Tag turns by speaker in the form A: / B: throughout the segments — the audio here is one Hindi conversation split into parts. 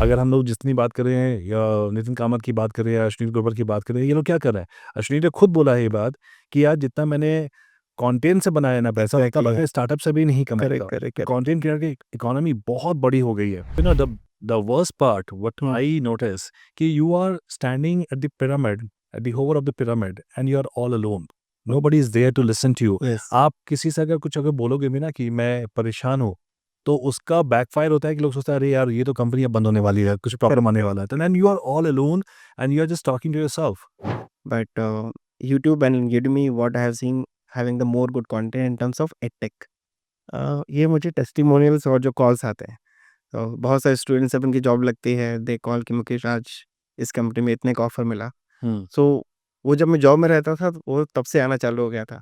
A: अगर हम लोग जितनी बात कर रहे हैं या नितिन कामत की बात करें या अश्विनी ग्रोवर की बात करें, ये लोग क्या कर रहे हैं? अश्विनी ने खुद बोला है ये बात कि यार जितना मैंने कंटेंट से बनाया ना पैसा, उतना
B: Exactly.
A: मैं स्टार्टअप से भी नहीं
B: Correct,
A: कमाएगा।
B: correct, correct.
A: कंटेंट क्रिएटर की इकोनॉमी बहुत बड़ी हो गई है। You know the worst part what I notice कि you are standing at the pyramid, at the hover of the pyramid and you are all alone. Nobody is there to listen to you.
B: Yes.
A: आप किसी से अगर बोलोगे भी ना कि मैं परेशान हूँ, तो उसका बैकफायर होता है कि लोग सोचते हैं अरे यार ये तो कंपनी अब बंद होने वाली है, कुछ प्रॉब्लम आने वाला है। Then you are all alone and you are just talking to yourself.
B: But YouTube and Udemy, what I have seen having the more good content in terms of edtech. ये मुझे टेस्टिमोनियल्स और जो कॉल्स आते हैं, तो बहुत सारे स्टूडेंट्स अपन की जॉब लगती है, दे कॉल कि मुकेश आज इस कंपनी में इतने का ऑफर मिला। सो वो जब मैं जॉब में रहता था वो तब से आना चालू हो गया था।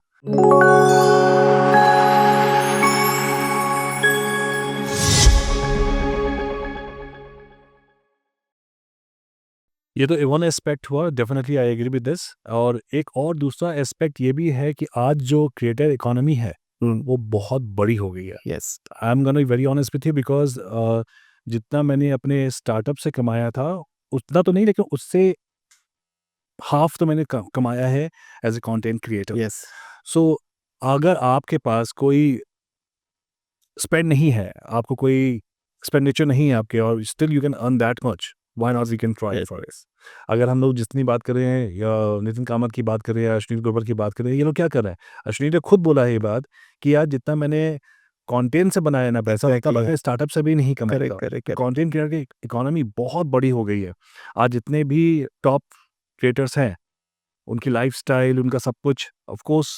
A: ये तो वन एस्पेक्ट हुआ, definitely I agree with this. और एक और दूसरा एस्पेक्ट ये भी है कि आज जो क्रिएटर इकोनॉमी है वो बहुत बड़ी हो गई है।
B: Yes.
A: I am gonna be very honest with you because जितना मैंने अपने स्टार्टअप से कमाया था उतना तो नहीं, लेकिन उससे हाफ तो मैंने कमाया है as a content creator.
B: Yes.
A: So अगर आपके पास कोई स्पेंड नहीं है, आपको कोई एक्सपेंडिचर नहीं है आपके, और still you can earn that much, why not we can try for this. अगर हम लोग जितनी बात कर रहे हैं या नितिन कामत की बात करें या अश्विनी ग्रोवर की बात करें, ये लोग क्या कर रहे हैं? अश्विनी ने खुद बोला है ये बात कि यार जितना मैंने कंटेंट से बनाया ना पैसा, उतना मैं स्टार्टअप से भी नहीं कमाएगा।
B: करेक्ट।
A: कंटेंट क्रिएटर की इकोनॉमी बहुत बड़ी हो गई है। आज जितने भी टॉप क्रिएटर्स हैं, उनकी लाइफस्टाइल, उनका सब कुछ, of course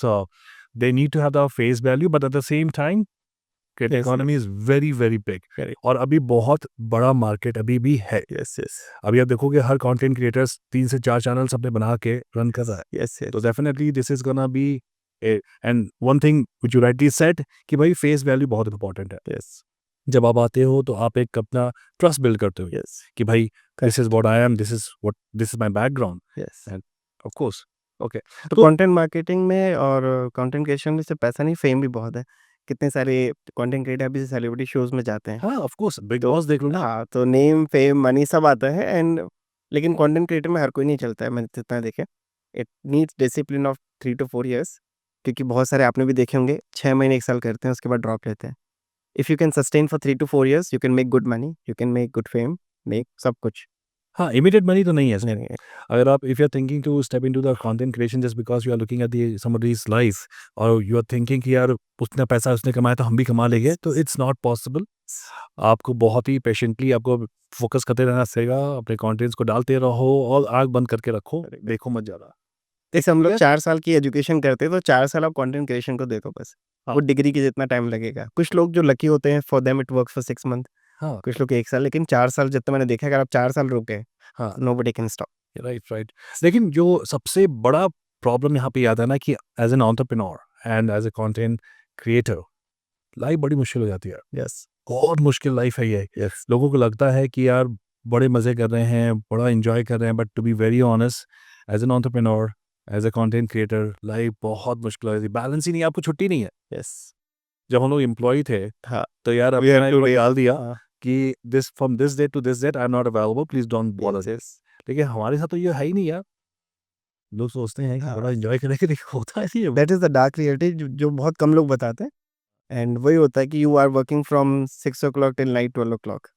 A: they need to have the face value, but at the same time creator
B: Yes.
A: Economy is very very big.
B: Correct.
A: और अभी बहुत बड़ा मार्केट अभी भी है।
B: Yes. Yes.
A: अभी आप देखोगे हर कंटेंट क्रिएटर्स 3 से 4 चैनल्स अपने बना के रन कर रहा है।
B: Yes. Yes.
A: तो definitely this is gonna be and one thing which you rightly said कि भाई फेस वैल्यू बहुत इंपॉर्टेंट है।
B: Yes.
A: जब आप आते हो तो आप एक अपना ट्रस्ट बिल्ड करते हो
B: Yes.
A: कि भाई this is what I am, this is my background
B: Yes.
A: End of course okay.
B: तो
A: तो
B: कंटेंट मार्केटिंग में और कंटेंट क्रिएशन में सिर्फ पैसा नहीं, फेम भी बहुत है। कितने सारे कंटेंट क्रिएटर अभी सेलिब्रिटी शोज में जाते हैं।
A: हाँ, ऑफ कोर्स बिग
B: तो
A: बॉस देख लो ना।
B: हाँ, तो नेम, फेम, मनी सब आता है एंड लेकिन कंटेंट क्रिएटर में हर कोई नहीं चलता है, मैंने जितना देखे। It needs discipline of 3 to 4 years, क्योंकि बहुत सारे आपने भी देखे होंगे 6 महीने 1 साल करते हैं उसके बाद ड्रॉप लेते हैं। If you can sustain for 3 to 4 years, you can make good money, you can make good fame, make सब कुछ।
A: हाँ, इमीडिएट मनी तो नहीं है इसमें।
B: नहीं, नहीं,
A: अगर आप if you are thinking to step into the content creation just because you are looking at the somebody's life और यू आर थिंकिंग कि यार उतना पैसा उसने कमाया तो हम भी कमा लेंगे, तो इट्स नॉट पॉसिबल। आपको बहुत ही पेशेंटली आपको फोकस करते रहना पड़ेगा, अपने कंटेंट्स को डालते रहो और आँख बंद करके रखो, देखो मत ज़्यादा।
B: जैसे हम लोग
A: यार
B: 4 साल की एजुकेशन करते हैं, तो 4 साल आप कंटेंट क्रिएशन को दे दो बस।
A: हाँ।
B: वो डिग्री के जितना टाइम लगेगा। कुछ लोग जो लकी होते हैं, for them it works for 6 month,
A: हाँ,
B: कुछ लोग 1 साल, लेकिन 4 साल जितना मैंने देखा है, अगर आप 4 साल रुक गए,
A: हाँ,
B: nobody can stop.
A: Right, right. लेकिन जो सबसे बड़ा प्रॉब्लम यहाँ पे आता है ना कि as an entrepreneur and as a content creator life बड़ी मुश्किल हो जाती है।
B: यस।
A: बहुत मुश्किल लाइफ है ये।
B: यस।
A: लोगों को लगता है कि यार बड़े मज़े कर रहे हैं, बड़ा एन्जॉय कर रहे हैं, but to be very honest as an entrepreneur, as a content creator life बहुत मुश्किल हो जाती है। बैलेंस ही नहीं है, आपको छुट्टी नहीं है।
B: यस।
A: जब हम लोग एम्प्लॉयी थे,
B: हाँ।
A: तो यार
B: We have
A: अपना
B: to
A: एक
B: wait.
A: डाल दिया
B: हाँ।
A: कि this from this date to this date I am not available, please don't bother
B: yes,
A: me.
B: Yes.
A: लेकिन हमारे साथ तो ये है ही नहीं यार। लोग सोचते हैं कि
B: हाँ।
A: बड़ा एन्जॉय करेंगे, लेकिन होता नहीं है।
B: That is the dark reality जो बहुत कम लोग बताते हैं। एंड वही होता है कि you are working from 6 o'clock till night 12 o'clock,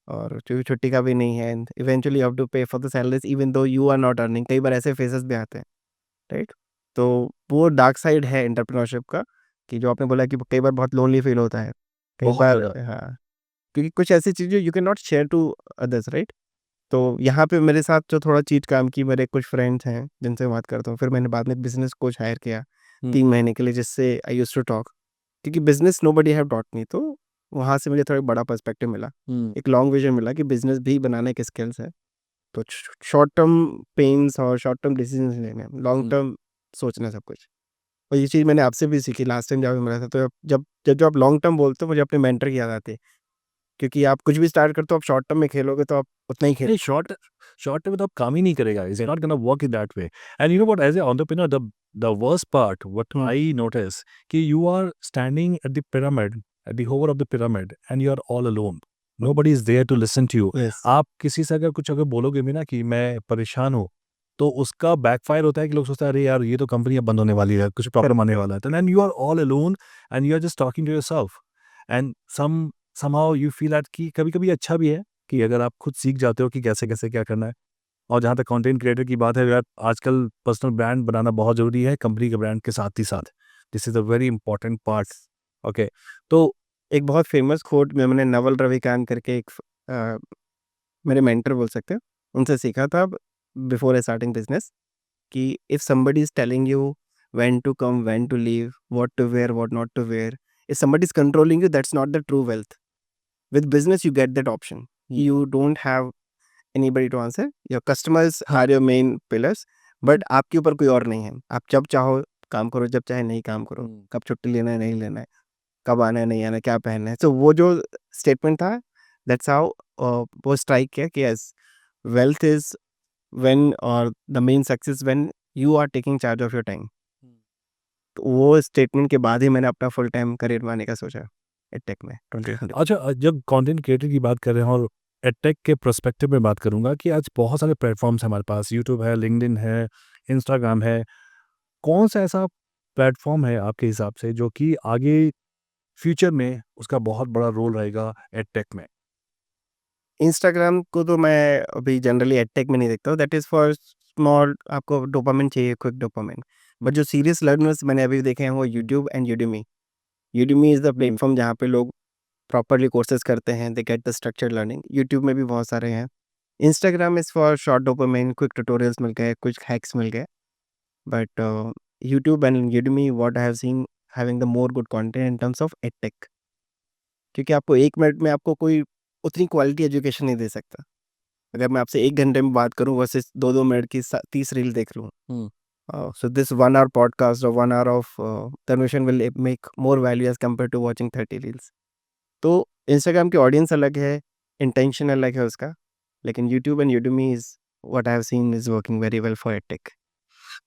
B: और छुट्टी का भी नहीं है, and eventually you have to pay for the salaries even though you are not earning. कई बार ऐसे फेसेस भी आते हैं, राइट? तो वो डार्क साइड है एंटरप्रेन्योरशिप का, कि जो आपने बोला कि कई बार बहुत लोनली फील होता है। कई
A: बहुत
B: बार
A: ज़्यादा।
B: हाँ, क्योंकि कुछ ऐसी चीज़ें you can not share to others, right? तो यहाँ पे मेरे साथ जो थोड़ा चीट काम की, मेरे कुछ फ्रेंड्स हैं जिनसे बात करता हूँ। फिर मैंने बाद में बिज़नेस कोच हायर किया 3 महीने के लिए, जिससे आई यूज्ड टू टॉक, क्योंकि business nobody have taught me. तो वहाँ से मुझे थोड़ा बड़ा पर्सपेक्टिव मिला, एक लॉन्ग विज़न मिला कि बिज़नेस भी बनाने के स्किल्स है। तो शॉर्ट टर्म पेन्स और शॉर्ट टर्म डिसीजंस लेने हैं, लॉन्ग टर्म सोचना सब कुछ। और ये चीज़ मैंने आपसे भी सीखी लास्ट टाइम जब मिला था। तो जब आप लॉन्ग टर्म बोलते हो, मुझे अपने मेंटर की याद आती है, क्योंकि आप कुछ भी स्टार्ट करते हो, आप शॉर्ट टर्म में खेलोगे तो आप उतना ही खेल।
A: नहीं, शॉर्ट टर्म में तो आप काम ही नहीं करेगा। It's not gonna work in that way. And you know what, as a entrepreneur the worst part what I notice कि you are standing at the pyramid, at the hover of the pyramid and you are all alone. nobody is there to listen to you.
B: Yes.
A: आप किसी से अगर बोलोगे भी ना कि मैं परेशान हूँ, तो उसका बैकफायर होता है कि लोग सोचते हैं अरे यार ये तो कंपनी अब बंद होने वाली है, कुछ प्रॉब्लम आने वाला है. Then you are all alone and you are just talking to yourself. And somehow you feel that कि कभी-कभी अच्छा भी है कि अगर आप खुद सीख जाते हो कि कैसे-कैसे क्या करना है. और जहाँ तक कंटेंट क्रिएटर की बात है यार, आजकल पर्सनल ब्रांड बनाना बहुत ज़रूरी है कंपनी के ब्रांड के साथ ही साथ. This is a very important part. Okay, तो
B: एक बहुत फेमस कोट में मैंने नवल रविकांत करके एक मेरे मेंटर बोल सकते हैं, उनसे सीखा था बिफोर स्टार्टिंग बिजनेस कि if somebody is telling you when to come, when to leave, what to wear, what not to wear, if somebody is controlling you, that's not the true wealth. With business you get that option. You don't have anybody to answer. Your customers are your main pillars, but आपके ऊपर कोई और नहीं है. आप जब चाहो काम करो, जब चाहे नहीं काम करो, कब छुट्टी लेना है नहीं लेना है, कब आना है नहीं आना है, क्या पहनना है. तो वो जो स्टेटमेंट था, दैट्स हाउ वो स्ट्राइक किया कि यस, वेल्थ इज व्हेन और the main success when you are taking charge of your time. तो वो स्टेटमेंट के बाद ही मैंने अपना फुल टाइम करियर बनाने का सोचा एडटेक में 2020.
A: अच्छा, जब कंटेंट क्रिएटर की बात कर रहे हैं और एडटेक के पर्सपेक्टिव में बात करूंगा कि आज बहुत सारे प्लेटफॉर्म्स हैं हमारे पास. यूट्यूब है, लिंक्डइन है, इंस्टाग्राम है. कौन सा ऐसा प्लेटफॉर्म है आपके हिसाब से जो कि आगे फ्यूचर में उसका बहुत बड़ा रोल रहेगा एडटेक में?
B: इंस्टाग्राम को तो मैं अभी जनरली एडटेक में नहीं देखता हूँ. दैट इज़ फॉर स्मॉल, आपको डोपामिन चाहिए, क्विक डोपामिन. बट जो सीरियस लर्नर्स मैंने अभी देखे हैं वो YouTube and Udemy. Udemy is the platform जहाँ पे लोग प्रॉपरली कोर्सेज करते हैं, they get the structured learning. YouTube में भी बहुत सारे हैं. Instagram is for short dopamine, quick tutorials मिल गए, कुछ हैक्स मिल गए. But YouTube and Udemy what I have seen having the more good content in terms of edtech. क्योंकि आपको 1 मिनट में आपको कोई उतनी क्वालिटी एजुकेशन नहीं दे सकता. अगर मैं आपसे 1 घंटे में बात करूँ वर्सेस 2-2 मिनट की 30 रील देख लूँ. So this 1 hour podcast or 1 hour of conversation will make more value as compared to watching 30 reels. तो इंस्टाग्राम की ऑडियंस अलग है, इंटेंशन अलग है उसका, लेकिन YouTube and Udemy is what I have seen is working very well for edtech.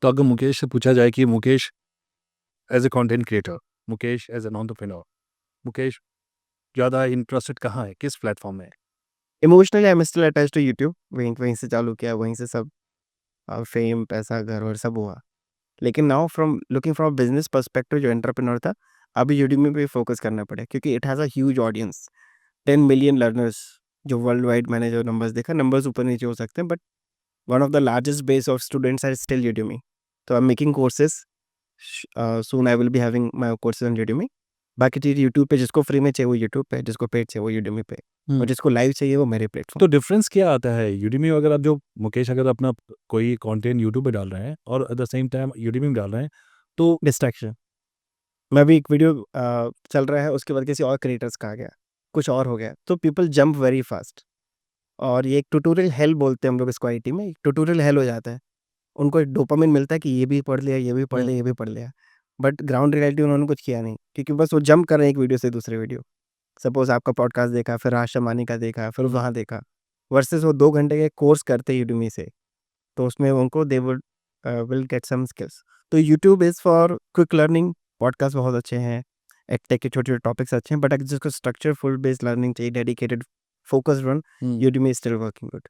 A: तो अगर मुकेश से पूछा जाए कि Mukesh as a content creator, Mukesh as an entrepreneur, Mukesh ज़्यादा इंटरेस्टेड कहाँ है, किस प्लेटफॉर्म में है?
B: Emotionally I am still attached to YouTube. वहीं वहीं से चालू किया, वहीं से सब फेम, पैसा, घर और सब हुआ. लेकिन now from looking from business perspective, जो एंटरप्रेन्योर था, अभी यूडेमी पे फोकस करना पड़े क्योंकि it has a huge audience. 10 million learners जो वर्ल्ड वाइड, मैंने जो नंबर्स देखा, नंबर्स ऊपर नीचे हो सकते हैं, but one of the largest base of students are still Udemy. So I'm making courses. Soon I will be having my courses on Udemy. बाकी चीज यूट्यूब पे, जिसको फ्री में चाहिए वो यूट्यूब पे, जिसको पेड चाहिए वो यूडेमी पे, और जिसको लाइव चाहिए वो मेरे प्लेटफॉर्म.
A: तो डिफरेंस क्या आता है यूडेमी अगर आप जो मुकेश अगर अपना कोई कंटेंट यूट्यूब पे डाल रहे हैं और eight the same time Udemy में डाल रहे हैं, तो
B: डिस्ट्रैक्शन. मैं भी एक वीडियो चल रहा है, उसके बाद किसी और क्रिएटर्स का आ गया, कुछ और हो गया, तो पीपल जंप वेरी फास्ट. और ये एक ट्यूटोरियल हेल बोलते हैं हम लोग इसको आईटी में. एक ट्यूटोरियल हेल हो जाता है. उनको एक डोपामिन मिलता है कि ये भी पढ़ लिया, ये भी पढ़ लिया, ये भी पढ़ लिया. बट ग्राउंड रियलिटी उन्होंने कुछ किया नहीं, क्योंकि बस वो जंप कर रहे हैं एक वीडियो से दूसरे वीडियो. सपोज आपका पॉडकास्ट देखा, फिर राज शमानी का देखा, फिर वहाँ देखा, वर्सेस वो 2 घंटे के कोर्स करते यूडेमी से, तो उसमें उनको they would will get some skills. तो YouTube is for quick learning. Podcast बहुत अच्छे हैं, एडटेक के छोटे छोटे टॉपिक्स अच्छे हैं, बट अगर जिसको स्ट्रक्चर फुल बेस्ड लर्निंग चाहिए, dedicated focused one, Udemy is still working good.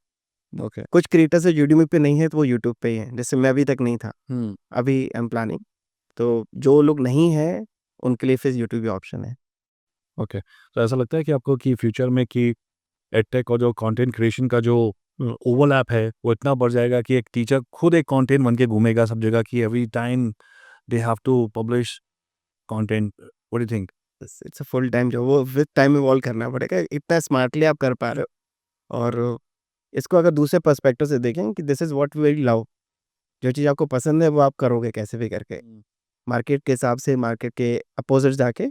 A: Okay.
B: कुछ क्रिएटर्स है यूडेमी पे नहीं है तो वो यूट्यूब पे ही है, जैसे मैं अभी तक नहीं था, अभी आई एम प्लानिंग. तो जो लोग नहीं हैं उनके लिए फिर यूट्यूब ही ऑप्शन है.
A: ओके, तो ऐसा लगता है कि आपको कि फ्यूचर में कि एडटेक और जो कंटेंट क्रिएशन का जो ओवरलैप है वो इतना बढ़ जाएगा कि एक टीचर खुद एक कंटेंट बन के घूमेगा सब जगह कि every time they have to publish content. What do you think?
B: It's a full time job. वो विद टाइम इवॉल्व करना पड़ेगा, इतना स्मार्टली आप कर पा रहे हो. और इसको अगर दूसरे पर्सपेक्टिव से देखें कि this is what we love, जो चीज़ आपको पसंद है वो आप करोगे कैसे भी करके, मार्केट के हिसाब से, मार्केट के अपोजिट जाके.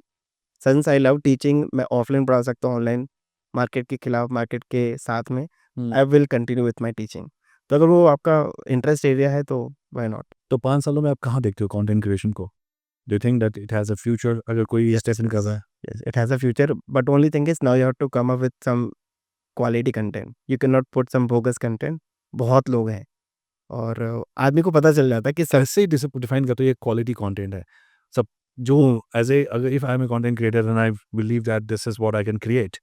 B: सिंस आई लव टीचिंग, मैं ऑफलाइन पढ़ा सकता हूँ, ऑनलाइन, मार्केट के खिलाफ, मार्केट के साथ में, I will continue with my teaching. तो अगर वो आपका इंटरेस्ट एरिया है तो व्हाई नॉट.
A: तो 5 सालों में आप कहाँ देखते हो कंटेंट क्रिएशन को? Do you think that it has a future अगर कोई स्टेशन कर रहा है?
B: Yes, it has a future, but only thing is now you have to come up with some quality content. You cannot put some bogus content. बहुत लोग हैं और आदमी को पता चल जाता है कि
A: कैसे डिफाइन करते हो ये क्वालिटी कंटेंट है सब जो एज ए अगर if I am a content creator and I believe that this is what I can create,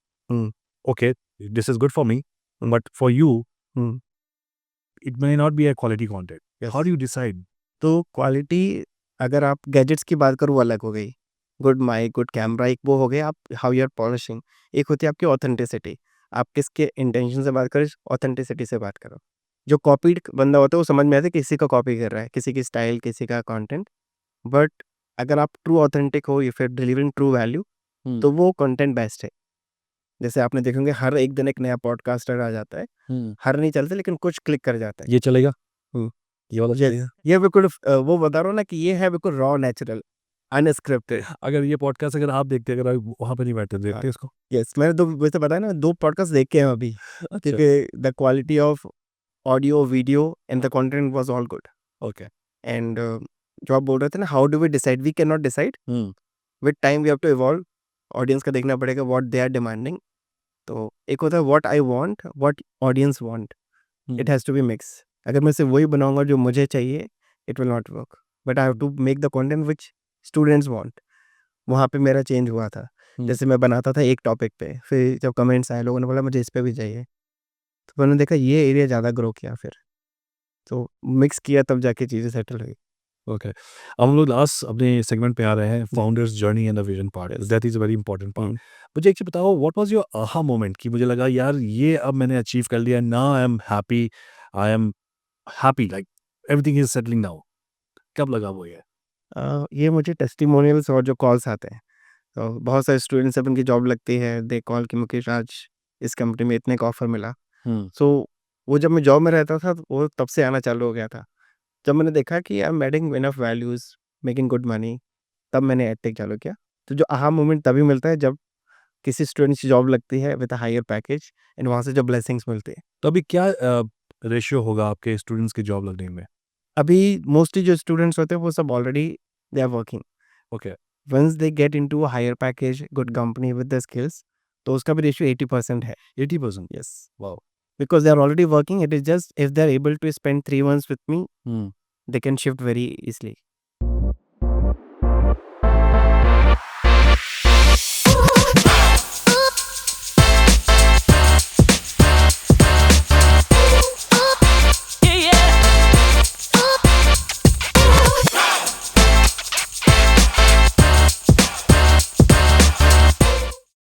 A: okay, this is good for me, but for you,
B: Hmm.
A: it may not be a quality content.
B: Yes.
A: How do you decide?
B: तो क्वालिटी अगर आप गैजेट्स की बात करूँ वो अलग हो गई, गुड माइक, गुड कैमरा एक वो हो गया, आप हाउ यू आर पॉलिशिंग। एक होती है आपकी ऑथेंटिसिटी, आप किसके इंटेंशन से बात करें, ऑथेंटिसिटी से बात करो। जो कॉपीड बंदा होता है वो समझ में आता है किसी का कॉपी कर रहा है, किसी की स्टाइल, किसी का कंटेंट। बट अगर आप ट्रू ऑथेंटिक हो, if you are delivering true value, तो वो कंटेंट बेस्ट है। जैसे आपने देखेंगे हर एक दिन एक नया पॉडकास्टर आ जाता है, हर नहीं चलते लेकिन कुछ क्लिक कर जाता है।
A: ये चलेगा?
B: हम्म।
A: ये वाला
B: Yes,
A: चलेगा?
B: ये बिल्कुल वो बता रहा हूँ ना कि ये है बिल्कुल रॉ नेचुरल अनस्क्रिप्टेड।
A: अगर ये पॉडकास्ट अगर आप देखते, अगर आप वहाँ पे नहीं बैठते, देखते इसको?
B: यस, मैंने दो वैसे बताया ना, 2 पॉडकास्ट देखे हैं अभी,
A: अच्छा,
B: क्योंकि the quality of audio, video and the content was all good.
A: Okay.
B: And जो आप बोल रहे थे ना, how do we decide, we can not decide, with time we have to evolve. Audience का देखना पड़ेगा व्हाट दे आर डिमांडिंग। तो एक होता है what I want, what audience want, it has to be mix. अगर मैं सिर्फ वही बनाऊंगा जो मुझे चाहिए, it will not work, but I have to make the content which students want. वहाँ पे मेरा चेंज हुआ था। जैसे मैं बनाता था एक टॉपिक पे, फिर जब कमेंट्स आए, लोगों ने बोला मुझे इस पे भी चाहिए, तो मैंने देखा ये एरिया ज़्यादा ग्रो किया, फिर तो मिक्स किया, तब जाके चीज़ें सेटल हुई।
A: ओके। अब हम लोग लास्ट अपने सेगमेंट पे आ रहे हैं, founders journey and the vision part.
B: Yes.
A: That is a very important part.
B: Hmm.
A: मुझे एक चीज़ बताओ, what was your aha moment कि मुझे लगा यार ये अब मैंने अचीव कर लिया, now I am happy, like everything is settling now. कब लगा वो ये?
B: ये मुझे टेस्टिमोनियल्स और जो कॉल्स आते हैं, तो बहुत सारे स्टूडेंट्स जब उनकी जॉब लगती है, दे कॉल कि मुकेश आज इस कंपनी में इतने का ऑफर मिला। सो वो जब मैं जॉब में रहता था, तो वो तब से आना चालू हो गया था। जब मैंने देखा कि I am adding enough values, making good money, तब मैंने एडटेक चालू किया। तो जो आहा मोमेंट तभी मिलता है जब किसी स्टूडेंट की जॉब लगती है with a higher package, and वहाँ से जो ब्लेसिंग्स मिलती है।
A: तो अभी क्या रेशियो होगा आपके स्टूडेंट्स की जॉब लगने में?
B: अभी मोस्टली जो स्टूडेंट्स होते हैं वो सब already they are working.
A: Okay.
B: Once they get into a higher package, good company with the skills, तो उसका भी रेशियो 80% है।
A: 80%?
B: Yes,
A: wow.
B: Because they are already working, it is just if they are able to spend 3 months with me, they can shift very easily.